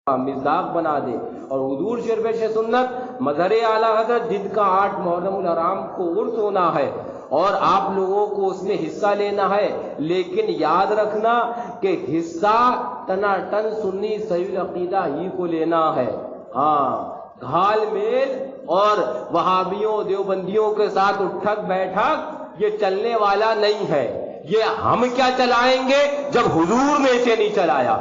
مزاق بنا دے. اور حضور شرف سنت مظہر اعلیٰ حضرت جن کا 8 محرم الحرام کو عرس ہونا ہے اور آپ لوگوں کو اس میں حصہ لینا ہے، لیکن یاد رکھنا کہ حصہ ٹنا سنی صحیح عقیدہ ہی کو لینا ہے. ہاں، گھال میل اور وہابیوں دیوبندیوں کے ساتھ اٹھک بیٹھک یہ چلنے والا نہیں ہے. یہ ہم کیا چلائیں گے جب حضور نے اسے نہیں چلایا؟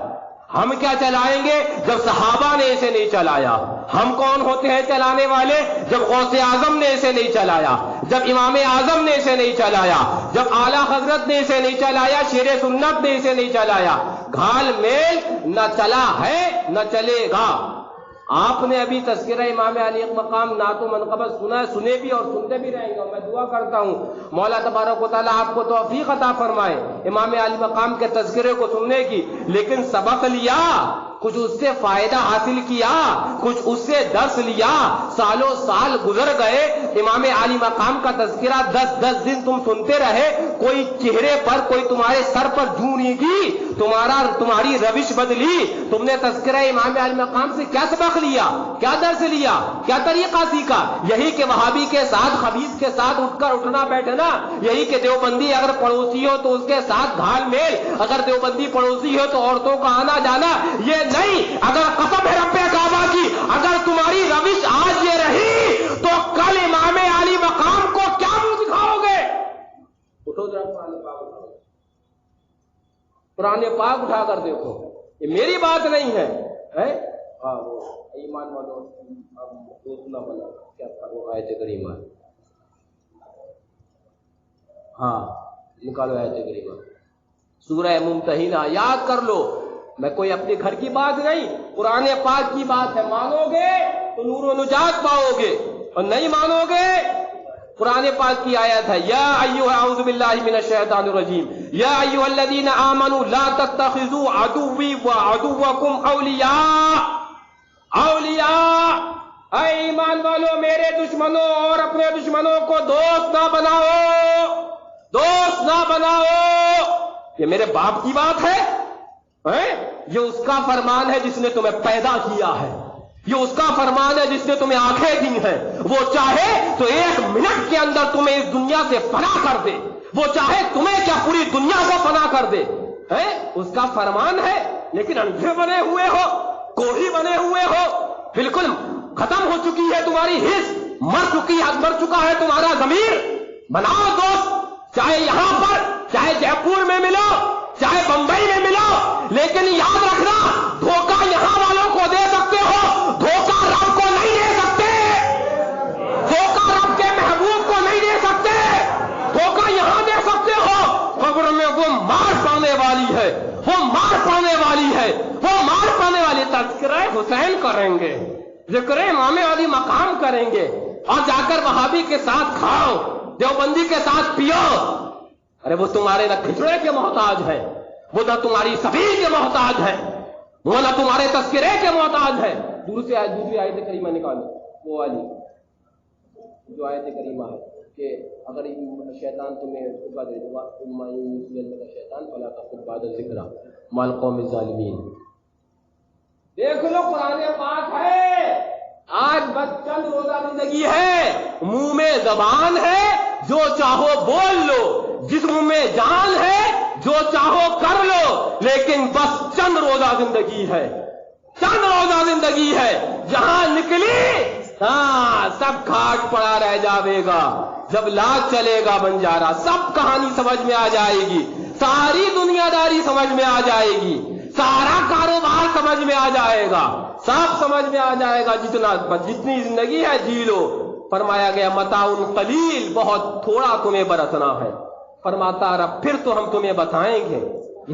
ہم کیا چلائیں گے جب صحابہ نے اسے نہیں چلایا؟ ہم کون ہوتے ہیں چلانے والے جب غوث اعظم نے اسے نہیں چلایا، جب امام اعظم نے اسے نہیں چلایا، جب اعلیٰ حضرت نے اسے نہیں چلایا، شیر سنت نے اسے نہیں چلایا. گھال میل نہ چلا ہے نہ چلے گا. آپ نے ابھی تذکرہ امام علی مقام نعت و منقبت سنا ہے، سنے بھی اور سنتے بھی رہیں گے. میں دعا کرتا ہوں مولا تبارک و تعالیٰ آپ کو توفیق عطا فرمائے امام علی مقام کے تذکرے کو سننے کی. لیکن سبق لیا، کچھ اس سے فائدہ حاصل کیا، کچھ اس سے درس لیا. سالوں سال گزر گئے، امام علی مقام کا تذکرہ 10 دن تم سنتے رہے، کوئی چہرے پر، کوئی تمہارے سر پر جوں نہیں کی، تمہاری روش بدلی. تم نے تذکرہ امام علی مقام سے کیا سبق لیا، کیا درس لیا، کیا طریقہ سیکھا؟ یہی کہ وہابی کے ساتھ، خبیث کے ساتھ اٹھنا بیٹھنا، یہی کہ دیوبندی اگر پڑوسی ہو تو اس کے ساتھ گھال میل، اگر دیوبندی پڑوسی ہو تو عورتوں کا آنا جانا، یہ نہیں. اگر قسم ہے رب کعبہ کی، اگر تمہاری روش آج یہ رہی تو کل امام علی مقام کو کیا منہ دکھاؤ گے؟ اٹھو ذرا قرآن پاک اٹھا کر دیکھو. یہ میری بات نہیں ہے. وہ ایمان والو دوسنا بنا کیا تھا وہ آیت کریمہ؟ ہاں نکالو آیت کریمہ، سورہ ممتحنہ یاد کر لو. میں کوئی اپنے گھر کی بات نہیں، قرآن پاک کی بات ہے. مانو گے تو نور و نجات پاؤ گے، اور نہیں مانو گے. قرآن پاک کی آیت ہے، یا ایھا اعوذ باللہ من الشیطان الرجیم یا ایھا الذین آمنوا لا تتخذوا عدوی وعدوکم اولیاء. اے ایمان والو، میرے دشمنوں اور اپنے دشمنوں کو دوست نہ بناؤ، دوست نہ بناؤ. یہ میرے باپ کی بات ہے، یہ اس کا فرمان ہے جس نے تمہیں پیدا کیا ہے، یہ اس کا فرمان ہے جس نے تمہیں آنکھیں دی ہیں. وہ چاہے تو 1 منٹ کے اندر تمہیں اس دنیا سے فنا کر دے، وہ چاہے تمہیں کیا پوری دنیا کو فنا کر دے. اس کا فرمان ہے. لیکن اندھے بنے ہوئے ہو، کوڑی بنے ہوئے ہو، بالکل ختم ہو چکی ہے تمہاری حس، مر چکا ہے تمہارا ضمیر. بناؤ دوست، چاہے یہاں پر، چاہے جے پور میں ملو، چاہے بمبئی میں ملو. لیکن یاد رکھنا، دھوکہ یہاں والوں کو دے سکتے ہو، دھوکہ رب کو نہیں دے سکتے، دھوکہ رب کے محبوب کو نہیں دے سکتے. دھوکہ یہاں دے سکتے ہو، قبر میں وہ مار پانے والی ہے، وہ مار پانے والی ہے، وہ مار پانے والی. تذکرہ حسین کریں گے، ذکر امام علی مقام کریں گے، اور جا کر وہابی کے ساتھ کھاؤ، دیوبندی کے ساتھ پیو. ارے وہ تمہارے نہ کھچڑے کے محتاج ہے، وہ نہ تمہاری سبیل کے محتاج ہے، وہ نہ تمہارے تذکرے کے محتاج ہے. دوسری آیت کریمہ نکالو، وہ والی جو آیت کریمہ ہے کہ اگر شیطان تمہیں دھوکہ دے دے گا شیطان فلا تقل بعد الذکری مع القوم الظالمین. دیکھ لو قرآن پاک ہے. آج بس چند روزہ زندگی ہے، منہ میں زبان ہے، جو چاہو بول لو، جسم میں جان ہے، جو چاہو کر لو. لیکن بس چند روزہ زندگی ہے، چند روزہ زندگی ہے. جہاں نکلی سب کھاٹ پڑا رہ جاوے گا. جب لاکھ چلے گا بنجارا، سب کہانی سمجھ میں آ جائے گی، ساری دنیا داری سمجھ میں آ جائے گی، سارا کاروبار سمجھ میں آ جائے گا، سب سمجھ میں آ جائے گا. جتنی زندگی ہے جی لو. فرمایا گیا متاع قلیل، بہت تھوڑا تمہیں برتنا ہے. فرماتا رب پھر تو ہم تمہیں بتائیں گے.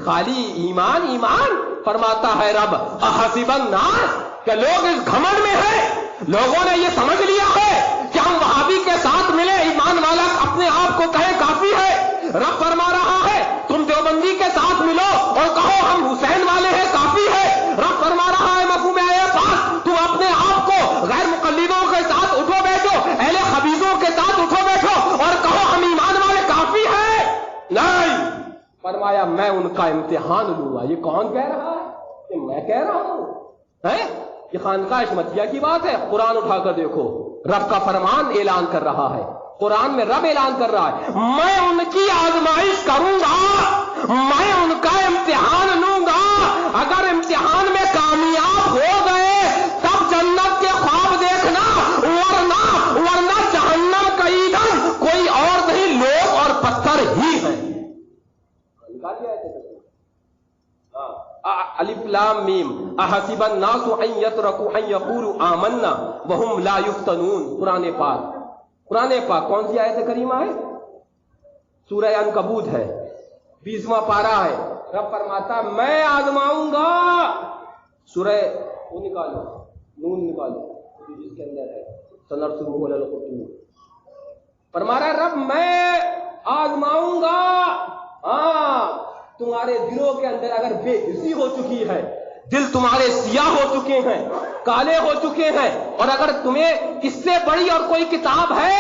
خالی ایمان فرماتا ہے رب احسب الناس، کہ لوگ اس گھمنڈ میں ہیں، لوگوں نے یہ سمجھ لیا ہے کہ ہم وہابی کے ساتھ ملے، ایمان والا اپنے آپ کو کہے کافی ہے. رب فرما رہا ہے تم دیوبندی کے ساتھ ملو اور کہو ہم حسین والے ہیں، کافی ہے. رب فرما رہا ہے مفہوم پاس، تم اپنے آپ کو غیر مقلدوں کے ساتھ اٹھو بیٹھو، اہل خبیثوں کے ساتھ اٹھو بیٹھو اور کہو ہم ایمان والے، کافی ہے. نہیں، فرمایا میں ان کا امتحان لوں گا. یہ کون کہہ رہا ہے؟ کہ میں کہہ رہا ہوں. یہ خانقاہ احمدیہ کی بات ہے؟ قرآن اٹھا کر دیکھو، رب کا فرمان اعلان کر رہا ہے، قرآن میں رب اعلان کر رہا ہے، میں ان کی آزمائش کروں گا، میں ان کا امتحان لوں گا، اگر امتحان میں کامیاب ہو گئے تب جنت کے خواب دیکھنا، ورنہ جہنم کا ایندھن کوئی اور نہیں، لوگ اور پتھر ہی ہیں۔ الف لام میم احسب الناس ان يتركوا ان يقولوا آمنا وهم لا يفتنون۔ قرآن پاک کون سی آیت کریمہ ہے؟ سورہ عنکبوت ہے، 20واں پارہ ہے۔ رب فرماتا میں آزماؤں گا، سورہ نون نکالو جس کے اندر ہے سنرسلہ علی الخرطوم، فرما رہا ہے رب میں آزماؤں گا۔ ہاں، تمہارے دلوں کے اندر اگر بے حسی ہو چکی ہے، دل تمہارے سیاہ ہو چکے ہیں، کالے ہو چکے ہیں، اور اگر تمہیں اس سے بڑی اور کوئی کتاب ہے،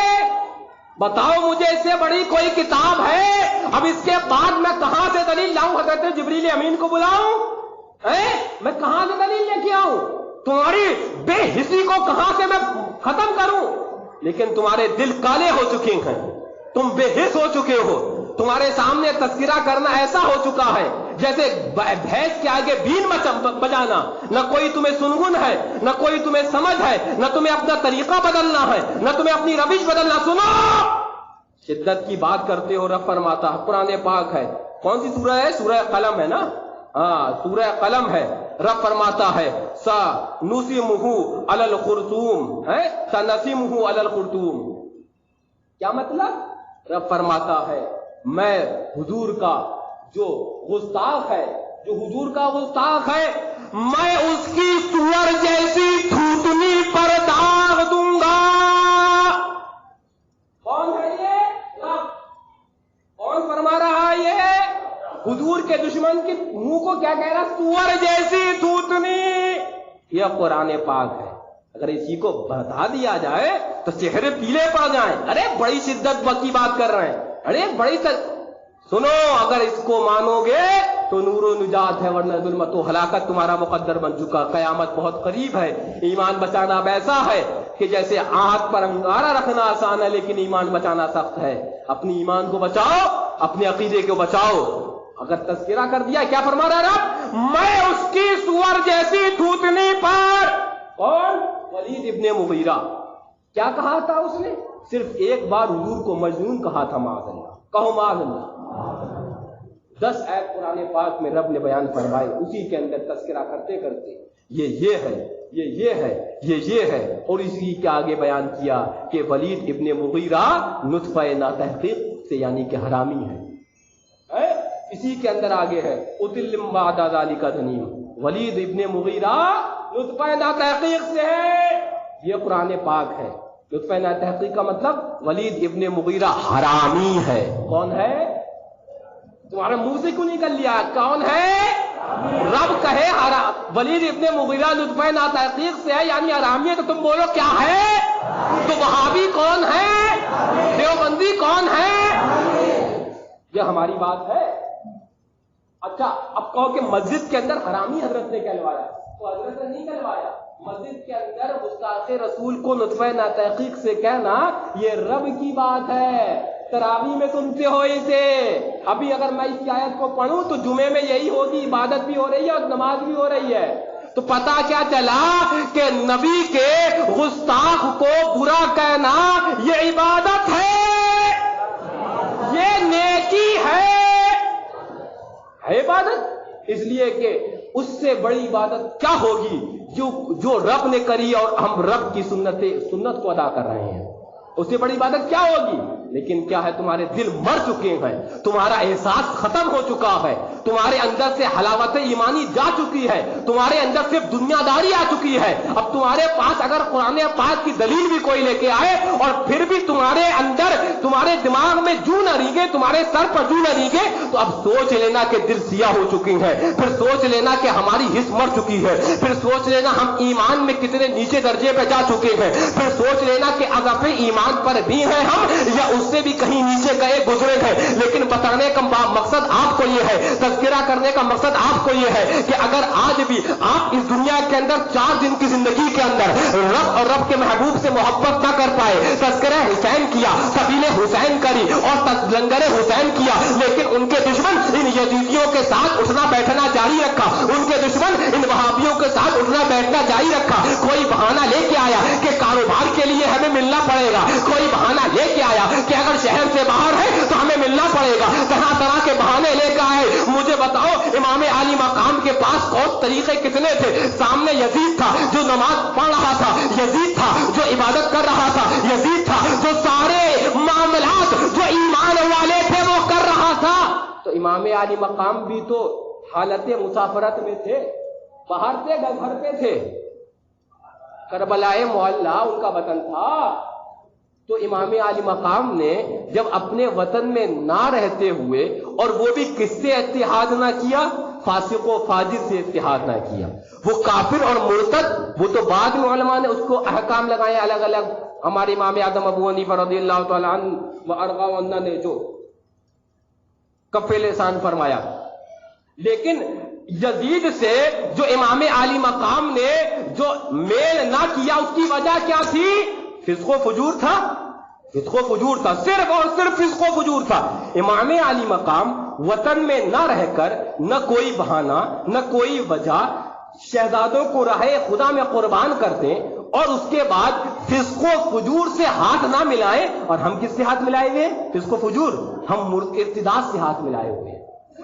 بتاؤ مجھے اس سے بڑی کوئی کتاب ہے؟ اب اس کے بعد میں کہاں سے دلیل لاؤں؟ حضرت جبریل امین کو بلاؤں؟ میں کہاں سے دلیل لے کے آؤں؟ تمہاری بے حسی کو کہاں سے میں ختم کروں؟ لیکن تمہارے دل کالے ہو چکے ہیں، تم بے حس ہو چکے ہو، تمہارے سامنے تذکرہ کرنا ایسا ہو چکا ہے جیسے بھینس کے آگے بین بجانا، نہ کوئی تمہیں سنگن ہے، نہ کوئی تمہیں سمجھ ہے، نہ تمہیں اپنا طریقہ بدلنا ہے، نہ تمہیں اپنی روش بدلنا۔ سنو، شدت کی بات کرتے ہو، رب فرماتا، قرآن پاک ہے، کون سی سورہ ہے؟ سورہ قلم ہے نا؟ ہاں، سورہ قلم ہے۔ رب فرماتا ہے سَنُسِمُهُ عَلَى الْخُرْطُومِ، سَنَسِمُهُ عَلَى الْخُرْطُومِ، کیا مطلب؟ رب فرماتا ہے میں حضور کا جو گستاخ ہے، جو حضور کا گستاخ ہے، میں اس کی سور جیسی تھوتنی پر داغ دوں گا۔ کون ہے یہ؟ رب۔ کون فرما رہا ہے یہ؟ حضور کے دشمن کے منہ کو کیا کہہ رہا؟ سور جیسی تھوتنی۔ یہ قرآن پاک ہے، اگر اسی کو بتا دیا جائے تو چہرے پیلے پڑ جائیں۔ ارے بڑی شدت کی بات کر رہے ہیں، ارے بڑی سنو، اگر اس کو مانو گے تو نور و نجات ہے، ورنہ ظلمت و ہلاکت تمہارا مقدر بن چکا۔ قیامت بہت قریب ہے۔ ایمان بچانا ویسا ہے کہ جیسے آنکھ پر انگارہ رکھنا آسان ہے، لیکن ایمان بچانا سخت ہے۔ اپنی ایمان کو بچاؤ، اپنے عقیدے کو بچاؤ۔ اگر تذکرہ کر دیا، کیا فرما رہا ہے رب؟ میں اس کی سور جیسی تھوتنی پر۔ کون؟ ولید ابن مغیرہ۔ کیا کہا تھا اس نے؟ صرف ایک بار حضور کو مجنون کہا تھا، معاذ اللہ، کہو معاذ اللہ۔ 10 آیت قرآن پاک میں رب نے بیان فرمائے، اسی کے اندر تذکرہ کرتے کرتے یہ ہے، یہ ہے، اور اسی کے آگے بیان کیا کہ ولید ابن مغیرہ نطفہ ناتحقیق سے، یعنی کہ حرامی ہے۔ اسی کے اندر آگے ہے اتل بعد ذالک ذنیم، ولید ابن مغیرہ نطفہ ناتحقیق سے ہے۔ یہ قرآن پاک ہے۔ لطفہ ناتحقیق کا مطلب ولید ابن مغیرہ حرامی ہے۔ کون ہے؟ تمہارے منہ سے کیوں نکل لیا؟ کون ہے؟ رب کہے ولید ابن مغیرہ لطفہ ناتحقیق سے ہے، یعنی حرامی ہے، تو تم بولو کیا ہے؟ تو وہابی کون ہے؟ دیوبندی کون ہے؟ یہ ہماری بات ہے۔ اچھا، اب کہو کہ مسجد کے اندر حرامی حضرت نے کہلوایا، تو حضرت نے نہیں کہلوایا۔ مسجد کے اندر گستاخ رسول کو نطفہ ناتحقیق سے کہنا یہ رب کی بات ہے۔ تراویح میں سنتے ہو اسے۔ ابھی اگر میں اس آیت کو پڑھوں تو جمعے میں یہی ہوگی، عبادت بھی ہو رہی ہے اور نماز بھی ہو رہی ہے۔ تو پتا کیا چلا کہ نبی کے گستاخ کو برا کہنا یہ عبادت ہے، یہ نیکی ہے عبادت۔ اس لیے کہ اس سے بڑی عبادت کیا ہوگی جو رب نے کری، اور ہم رب کی سنت کو ادا کر رہے ہیں۔ اس سے بڑی عبادت کیا ہوگی؟ لیکن کیا ہے، تمہارے دل مر چکے ہیں، تمہارا احساس ختم ہو چکا ہے، تمہارے اندر سے حلاوت ایمانی جا چکی ہے، تمہارے اندر سے دنیا داری آ چکی ہے۔ اب تمہارے پاس اگر قرآن پاک کی دلیل بھی کوئی لے کے آئے اور پھر بھی تمہارے اندر، تمہارے دماغ میں جو نہ ریگے، تمہارے سر پر جو نہ ریگے، تو اب سوچ لینا کہ دل سیاہ ہو چکی ہے، پھر سوچ لینا کہ ہماری حس مر چکی ہے، پھر سوچ لینا ہم ایمان میں کتنے نیچے درجے پہ جا چکے ہیں، پھر سوچ لینا کہ اضافے ایمان پر بھی ہیں ہم، یا اس اس سے بھی کہیں نیچے گئے گزرے ہیں، لیکن بتانے کا مقصد آپ کو یہ ہے، تذکرہ کرنے کا مقصد آپ کو یہ ہے کہ اگر آج بھی آپ اس دنیا کے اندر 4 دن کی زندگی کے اندر رب اور رب کے محبوب سے محبت نہ کر پائے، تذکرہ حسین کیا، سبیل حسین کری اور لنگر حسین کیا، لیکن ان کے دشمن ان یزیدیوں کے ساتھ اٹھنا بیٹھنا جاری رکھا، ان کے دشمن ان وہابیوں کے ساتھ اٹھنا بیٹھنا جاری رکھا، کوئی بہانہ لے کے آیا کہ کاروبار کے لیے ہمیں ملنا پڑے گا، کوئی بہانہ لے کے آیا کہ اگر شہر سے باہر ہے تو ہمیں ملنا پڑے گا، طرح طرح کے بہانے لے کے آئے۔ مجھے بتاؤ امام عالی مقام کے پاس اور طریقے کتنے تھے؟ سامنے یزید تھا جو نماز پڑھ رہا تھا، یزید تھا جو عبادت کر رہا تھا، یزید تھا جو سارے معاملات جو ایمان والے تھے وہ کر رہا تھا۔ تو امام عالی مقام بھی تو حالت مسافرت میں تھے، باہر تھے، گھر پہ تھے، کربلائے معلیٰ ان کا وطن تھا۔ تو امام عالی مقام نے جب اپنے وطن میں نہ رہتے ہوئے، اور وہ بھی کس سے اتحاد نہ کیا؟ فاسق و فاجر سے اتحاد نہ کیا، وہ کافر اور مرتد، وہ تو بعد میں علماء نے اس کو احکام لگائے الگ الگ، ہمارے امام اعظم ابو حنیفہ رضی اللہ تعالیٰ عنہ و ارضاہ عنہ نے جو کف لسان فرمایا۔ لیکن یزید سے جو امام عالی مقام نے جو میل نہ کیا، اس کی وجہ کیا تھی؟ فسق و فجور تھا، فسق و فجور تھا، صرف اور صرف فسق و فجور تھا۔ امام عالی مقام وطن میں نہ رہ کر نہ کوئی بہانہ نہ کوئی وجہ شہزادوں کو راہ خدا میں قربان کر دیں، اور اس کے بعد فسق و فجور سے ہاتھ نہ ملائیں۔ اور ہم کس سے ہاتھ ملائے ہوئے؟ فسق و فجور، ہم ارتداد سے ہاتھ ملائے ہوئے،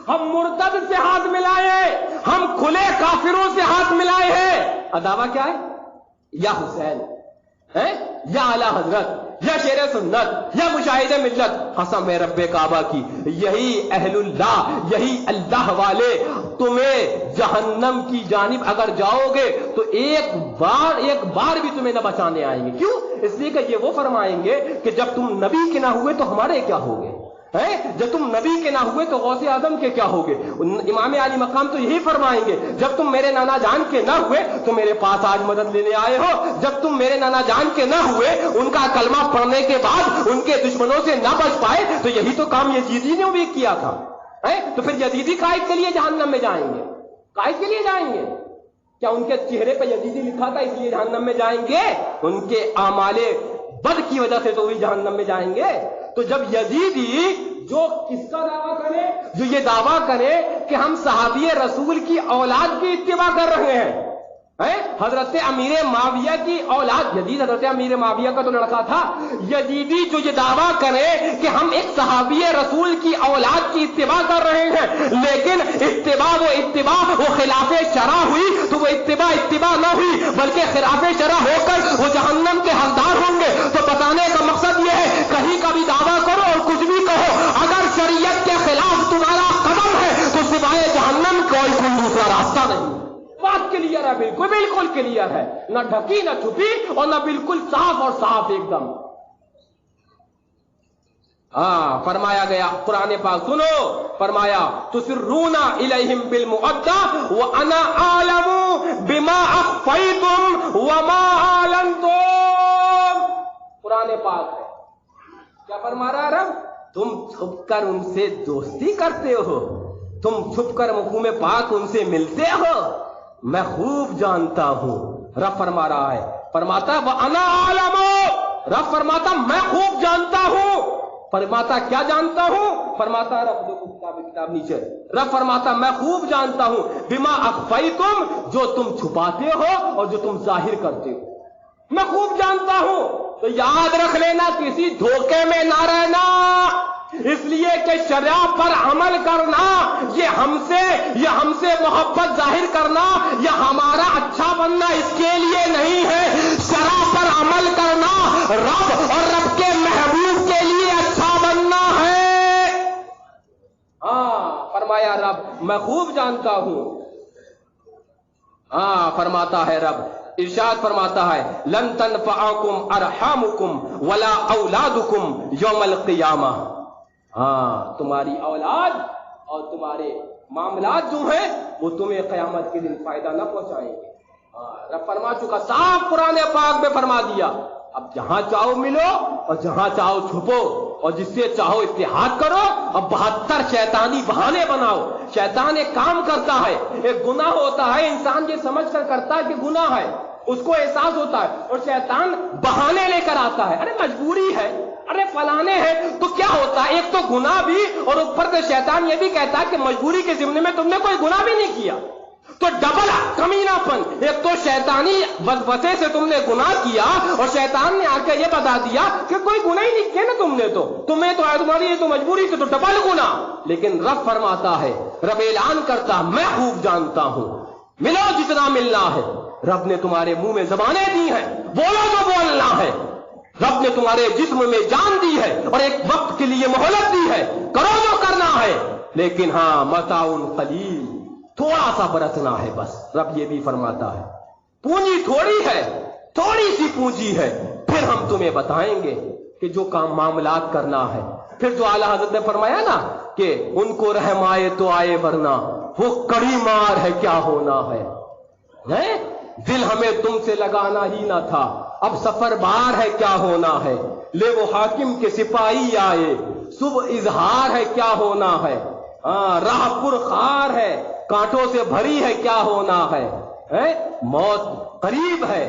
ہم مرتد سے ہاتھ ملائے، ہم کھلے کافروں سے ہاتھ ملائے ہیں۔ دعویٰ کیا ہے؟ یا حسین ہے، یا اعلی حضرت، یا شیر سنت، یا مشاہد ملت، قسم ہے رب کعبہ کی، یہی اہل اللہ، یہی اللہ والے تمہیں جہنم کی جانب اگر جاؤ گے تو ایک بار بھی تمہیں نہ بچانے آئیں گے۔ کیوں؟ اس لیے کہ یہ وہ فرمائیں گے کہ جب تم نبی کے نہ ہوئے تو ہمارے کیا ہوگے، جب تم نبی کے نہ ہوئے تو غوث اعظم کے کیا ہوگے۔ امام عالی مقام تو یہی فرمائیں گے، جب تم میرے نانا جان کے نہ ہوئے تو میرے پاس آج مدد لینے آئے ہو، جب تم میرے نانا جان کے نہ ہوئے، ان کا کلمہ پڑھنے کے بعد ان کے دشمنوں سے نہ بچ پائے، تو یہی تو کام یزیدی نے بھی کیا تھا۔ تو پھر یزیدی قائد کے لیے جہنم میں جائیں گے، قائد کے لیے جائیں گے کیا؟ ان کے چہرے پہ یزیدی لکھا تھا اس لیے جہنم میں جائیں گے؟ ان کے اعمال بد کی وجہ سے تو وہی جہنم میں جائیں گے۔ تو جب یزیدی جو کس کا دعویٰ کرے، جو یہ دعویٰ کرے کہ ہم صحابی رسول کی اولاد کی اتباع کر رہے ہیں، حضرت امیر معاویہ کی اولاد، یزید حضرت امیر معاویہ کا تو لڑکا تھا، یزیدی جو یہ دعویٰ کرے کہ ہم ایک صحابی رسول کی اولاد کی اتباع کر رہے ہیں، لیکن اتباع وہ خلاف شرع ہوئی تو وہ اتباع نہ ہوئی بلکہ خلاف شرع ہو کر وہ جہنم کے حقدار ہوں گے۔ تو بتانے کا مقصد یہ ہے، کہیں کا بھی دعویٰ کرو اور کچھ بھی کہو، اگر شریعت کے خلاف تمہارا قدم ہے تو سوائے جہنم کوئی دوسرا راستہ نہیں۔ بات کلیئر ہے، بالکل کلیئر ہے، نہ ڈھکی نہ چھپی، اور نہ بالکل صاف اور صاف ایک دم۔ فرمایا گیا قرآن پاک سنو، فرمایا تسرون الیہم بالمودہ وانا اعلم بما اخفیتم وما اعلنتم۔ قرآن پاک ہے، کیا فرما رہا ہے رب؟ تم چھپ کر ان سے دوستی کرتے ہو، تم چھپ کر مفہوم پاک ان سے ملتے ہو، میں خوب جانتا ہوں۔ رب فرما رہا ہے، فرماتا ہے وَأَنَا أَعْلَمُ، رب فرماتا میں خوب جانتا ہوں۔ فرماتا کیا جانتا ہوں؟ فرماتا رب کتاب نیچے، رب فرماتا میں خوب جانتا ہوں بما اخفیتم، جو تم چھپاتے ہو اور جو تم ظاہر کرتے ہو، میں خوب جانتا ہوں۔ تو یاد رکھ لینا، کسی دھوکے میں نہ رہنا، اس لیے کہ شرع پر عمل کرنا، یہ ہم سے محبت ظاہر کرنا یا ہمارا اچھا بننا اس کے لیے نہیں ہے۔ شرع پر عمل کرنا رب اور رب کے محبوب کے لیے اچھا بننا ہے۔ فرمایا رب میں خوب جانتا ہوں۔ فرماتا ہے رب، ارشاد فرماتا ہے لن تنفعکم ارحامکم ولا اولادکم یوم القیامہ، تمہاری اولاد اور تمہارے معاملات جو ہیں وہ تمہیں قیامت کے دن فائدہ نہ پہنچائیں گے۔ رب فرما چکا، صاف قرآن پاک میں فرما دیا، اب جہاں چاہو ملو اور جہاں چاہو چھپو، اور جس سے چاہو اتحاد کرو، اور 72 شیطانی بہانے بناؤ۔ شیطان ایک کام کرتا ہے، ایک گناہ ہوتا ہے، انسان یہ سمجھ کر کرتا ہے کہ گناہ ہے، اس کو احساس ہوتا ہے، اور شیطان بہانے لے کر آتا ہے، ارے مجبوری ہے، ارے فلانے ہے، تو کیا ہوتا ہے، ایک تو گناہ بھی، اور اوپر سے شیطان یہ بھی کہتا ہے کہ مجبوری کے ضمن میں تم نے کوئی گناہ بھی نہیں کیا، تو ڈبل کمینہ پن۔ ایک تو شیطانی وسوسے سے تم نے گناہ کیا، اور شیطان نے آ کے یہ بتا دیا کہ کوئی گناہ ہی نہیں کیا نا تم نے، تو تمہیں تو تمہاری یہ تو مجبوری سے، تو ڈبل گناہ۔ لیکن رب فرماتا ہے، رب اعلان کرتا، میں خوب جانتا ہوں، ملو جتنا ملنا ہے۔ رب نے تمہارے منہ میں زبانیں دی ہیں، بولو جو بولنا ہے۔ رب نے تمہارے جسم میں جان دی ہے، اور ایک وقت کے لیے مہلت دی ہے، کرو جو کرنا ہے، لیکن ہاں متاع قلیل، تھوڑا سا برتنا ہے بس۔ رب یہ بھی فرماتا ہے، پونجی تھوڑی ہے، تھوڑی سی پونجی ہے، پھر ہم تمہیں بتائیں گے کہ جو کام معاملات کرنا ہے۔ پھر جو اعلیٰ حضرت نے فرمایا نا کہ ان کو رحم آئے تو آئے، ورنہ وہ کڑی مار ہے کیا ہونا ہے۔ دل ہمیں تم سے لگانا ہی نہ تھا، اب سفر بار ہے کیا ہونا ہے۔ لے وہ حاکم کے سپاہی آئے، صبح اظہار ہے کیا ہونا ہے۔ راہ پر خار ہے، کانٹوں سے بھری ہے کیا ہونا ہے۔ موت قریب ہے،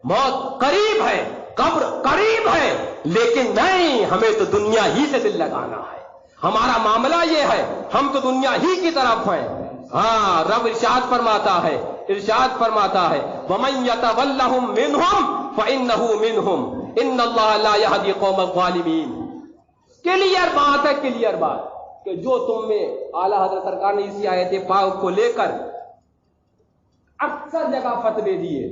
موت قریب ہے، قبر قریب ہے، لیکن نہیں، ہمیں تو دنیا ہی سے دل لگانا ہے۔ ہمارا معاملہ یہ ہے، ہم تو دنیا ہی کی طرف ہیں۔ رب ارشاد فرماتا ہے، ارشاد فرماتا ہے، وَمَن يَتَوَلَّهُم مِّنْهُمْ فَإِنَّهُ مِنْهُمْ إِنَّ اللَّهَ لَا يَهْدِي الْقَوْمَ الظَّالِمِينَ۔ کلیئر بات ہے، کلیئر بات کہ جو تم میں اعلیٰ حضرت سرکار نے اسی آیت پاک کو لے کر اکثر جگہ فتوے دیے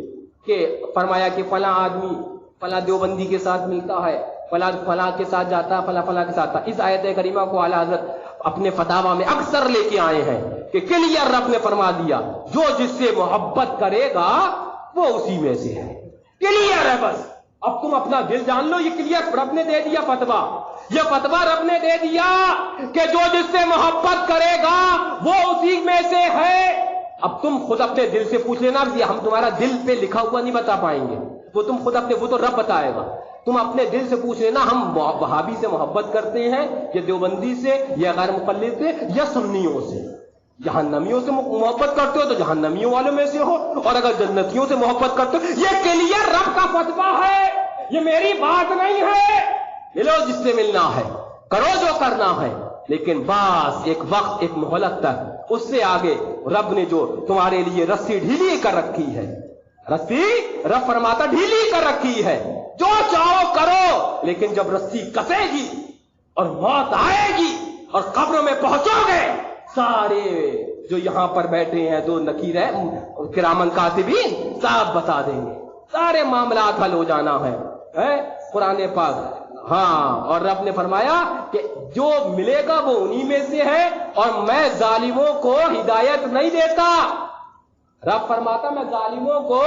کہ فرمایا کہ فلاں آدمی فلاں دیوبندی کے ساتھ ملتا ہے، فلاں کے ساتھ جاتا ہے، فلاں کے ساتھ۔ اس آیت کریمہ کو اعلیٰ حضرت اپنے فتاوا میں اکثر لے کے آئے ہیں کہ کلیئر رب نے فرما دیا، جو جس سے محبت کرے گا وہ اسی میں سے ہے۔ کلیئر ہے بس، اب تم اپنا دل جان لو، یہ کلیئر رب نے دے دیا فتوا، یہ فتوا رب نے دے دیا کہ جو جس سے محبت کرے گا وہ اسی میں سے ہے۔ اب تم خود اپنے دل سے پوچھ لینا، ہم تمہارا دل پہ لکھا ہوا نہیں بتا پائیں گے، وہ تم خود اپنے، وہ تو رب بتائے گا۔ تم اپنے دل سے پوچھ لینا، ہم وہابی سے محبت کرتے ہیں یا دیوبندی سے یا غیر مقلد سے یا سنیوں سے۔ جہنمیوں سے محبت کرتے ہو تو جہنمیوں والوں میں سے ہو، اور اگر جنتیوں سے محبت کرتے ہو، یہ کلیئر رب کا فتوا ہے، یہ میری بات نہیں ہے۔ ملو جس سے ملنا ہے، کرو جو کرنا ہے، لیکن بس ایک وقت، ایک مہلت تک، اس سے آگے رب نے جو تمہارے لیے رسی ڈھیلی کر رکھی ہے، رسی رب فرماتا ڈھیلی کر رکھی ہے، جو چاہو کرو، لیکن جب رسی کسے گی اور موت آئے گی اور قبر میں پہنچو گے، سارے جو یہاں پر بیٹھے ہیں دو نکیر ہے کرامن کاتبین، صاحب بتا دیں گے، سارے معاملات حل ہو جانا ہے۔ قرآن پاک، اور رب نے فرمایا کہ جو ملے گا وہ انہی میں سے ہے، اور میں ظالموں کو ہدایت نہیں دیتا۔ رب فرماتا میں ظالموں کو،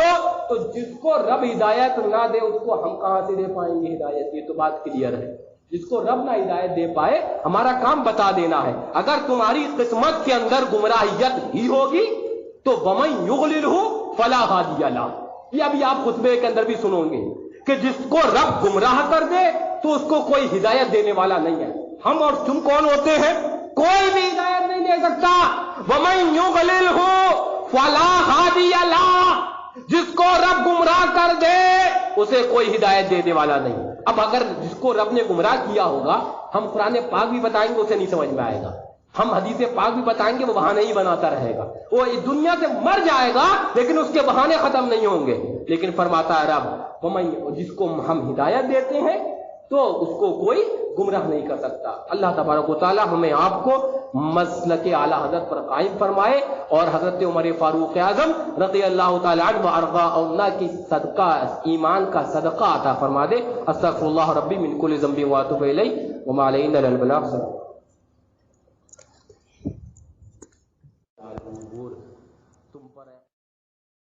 تو جس کو رب ہدایت نہ دے اس کو ہم کہاں سے دے پائیں گے ہدایت؟ یہ تو بات کلیئر ہے، جس کو رب نہ ہدایت دے پائے، ہمارا کام بتا دینا ہے۔ اگر تمہاری قسمت کے اندر گمراہیت ہی ہوگی تو وَمَن يُضْلِلْهُ فَلَا هَادِيَ لَهُ، یہ ابھی آپ خطبے کے اندر بھی سنو گے کہ جس کو رب گمراہ کر دے تو اس کو کوئی ہدایت دینے والا نہیں ہے۔ ہم اور تم کون ہوتے ہیں؟ کوئی بھی ہدایت نہیں دے سکتا۔ وَمَن يُضْلِلْهُ فَلَا هَادِيَ لَهُ، جس کو رب گمراہ کر دے اسے کوئی ہدایت دینے والا نہیں۔ اب اگر جس کو رب نے گمراہ کیا ہوگا، ہم قرآن پاک بھی بتائیں گے اسے نہیں سمجھ میں آئے گا، ہم حدیث پاک بھی بتائیں گے وہ بہانے ہی بناتا رہے گا، وہ اس دنیا سے مر جائے گا لیکن اس کے بہانے ختم نہیں ہوں گے۔ لیکن فرماتا ہے رب، جس کو ہم ہدایت دیتے ہیں تو اس کو کوئی گمراہ نہیں کر سکتا۔ اللہ تبارک و تعالی ہمیں آپ کو مسلک اعلیٰ حضرت پر قائم فرمائے، اور حضرت عمر فاروق اعظم رضی اللہ تعالی عنہ وارضاہ کی صدقہ، ایمان کا صدقہ عطا فرما دے۔ استغفر اللہ ربی من کل ذنب واتوب الیہ وما علینا الا البلاغ۔